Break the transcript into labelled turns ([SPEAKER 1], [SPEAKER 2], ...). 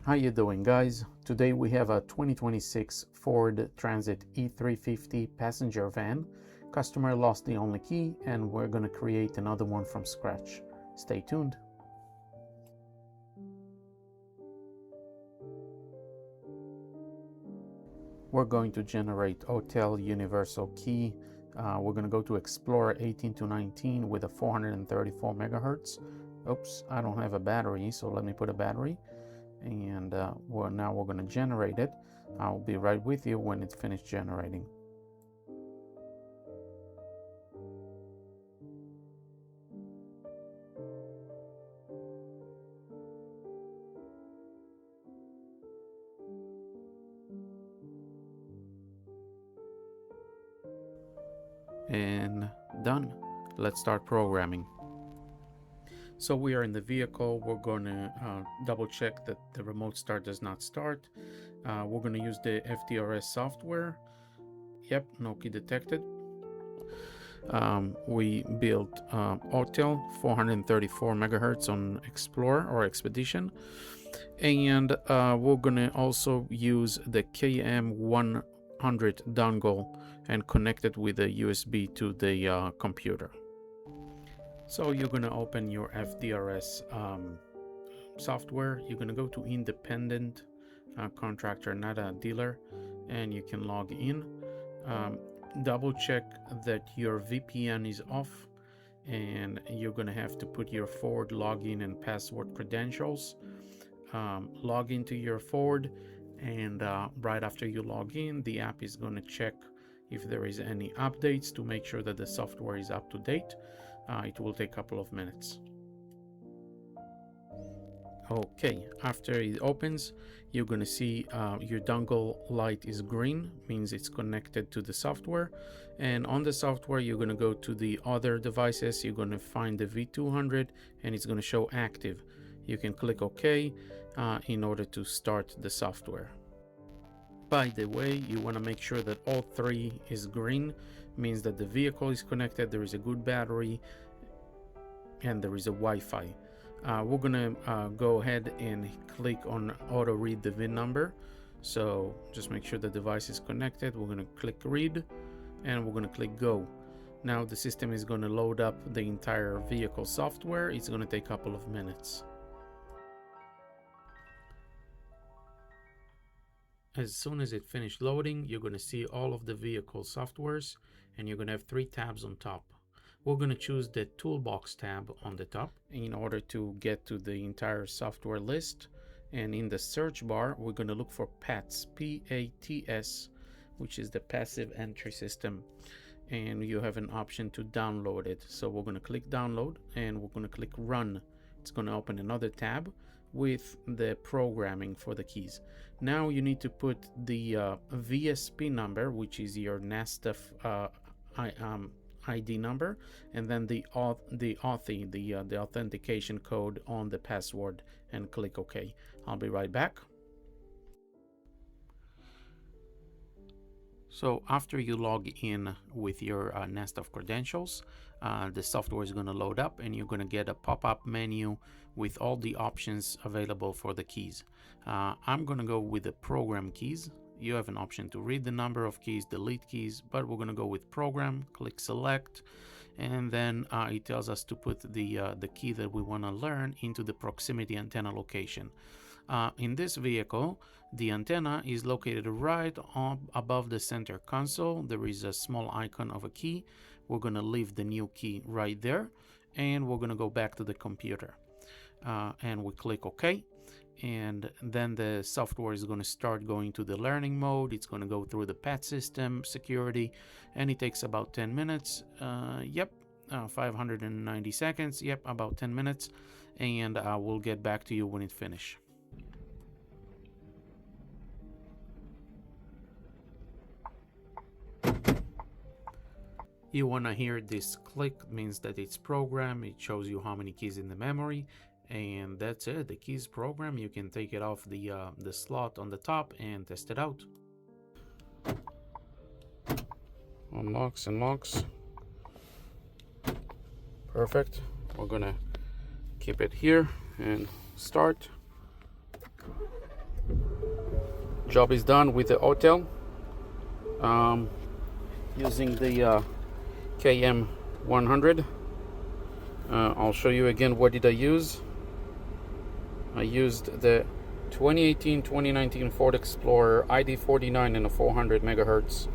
[SPEAKER 1] How you doing, guys? Today we have a 2026 Ford Transit E350 passenger van. Customer lost the only key and we're going to create another one from scratch. Stay tuned. We're going to generate Autel Universal Key. We're going to go to Explorer 18 to 19 with a 434 megahertz. Oops, I don't have a battery, so let me put a battery. And now we're going to generate it. I'll be right with you when it's finished generating. And done. Let's start programming. So we are in the vehicle. We're going to double check that the remote start does not start. We're going to use the FDRS software. Yep, no key detected. We built Autel 434 megahertz on Explorer or Expedition. And we're going to also use the KM100 dongle and connect it with a USB to the computer. So you're going to open your FDRS software. You're going to go to independent contractor, not a dealer, and you can log in. Double check that your VPN is off, and you're going to have to put your Ford login and password credentials. Log into your Ford, and right after you log in, the app is going to check if there is any updates to make sure that the software is up to date. It will take a couple of minutes. Okay, after it opens, you're going to see your dongle light is green, means it's connected to the software. And on the software, you're going to go to the other devices. You're going to find the V200 and it's going to show active. You can click OK in order to start the software. By the way, you want to make sure that all three is green, means that the vehicle is connected, there is a good battery, and there is a Wi-Fi. We're gonna go ahead and click on auto read the VIN number. So just make sure the device is connected. We're gonna click read and we're gonna click go. Now the system is gonna load up the entire vehicle software. It's gonna take a couple of minutes. As soon as it finished loading, you're going to see all of the vehicle softwares, and you're going to have 3 tabs on top. We're going to choose the toolbox tab on the top in order to get to the entire software list. And in the search bar, we're going to look for PATS, P-A-T-S, which is the passive entry system. And you have an option to download it. So we're going to click download and we're going to click run. It's going to open another tab with the programming for the keys. Now you need to put the VSP number, which is your NASTF ID number, and then the AUTHI, the authentication code on the password, and click OK. I'll be right back. So after you log in with your NASTF credentials, the software is going to load up and you're going to get a pop-up menu with all the options available for the keys. I'm going to go with the program keys. You have an option to read the number of keys, delete keys, but we're going to go with program, click select, and then it tells us to put the key that we want to learn into the proximity antenna location. In this vehicle, the antenna is located right above the center console. There is a small icon of a key. We're going to leave the new key right there, and we're going to go back to the computer. And we click OK. And then the software is going to start going to the learning mode. It's going to go through the PAT system, security, and it takes about 10 minutes. 590 seconds. Yep, about 10 minutes. And we'll get back to you when it's finished. You want to hear this click, means that it's programmed. It shows you how many keys in the memory, and that's it. The keys program. You can take it off the slot on the top and test it out. Unlocks and locks. Perfect. We're gonna keep it here and start. Job is done with the Autel. Using the KM100. I'll show you again what did I use. I used the 2018-2019 Ford Explorer ID49 in a 400 megahertz.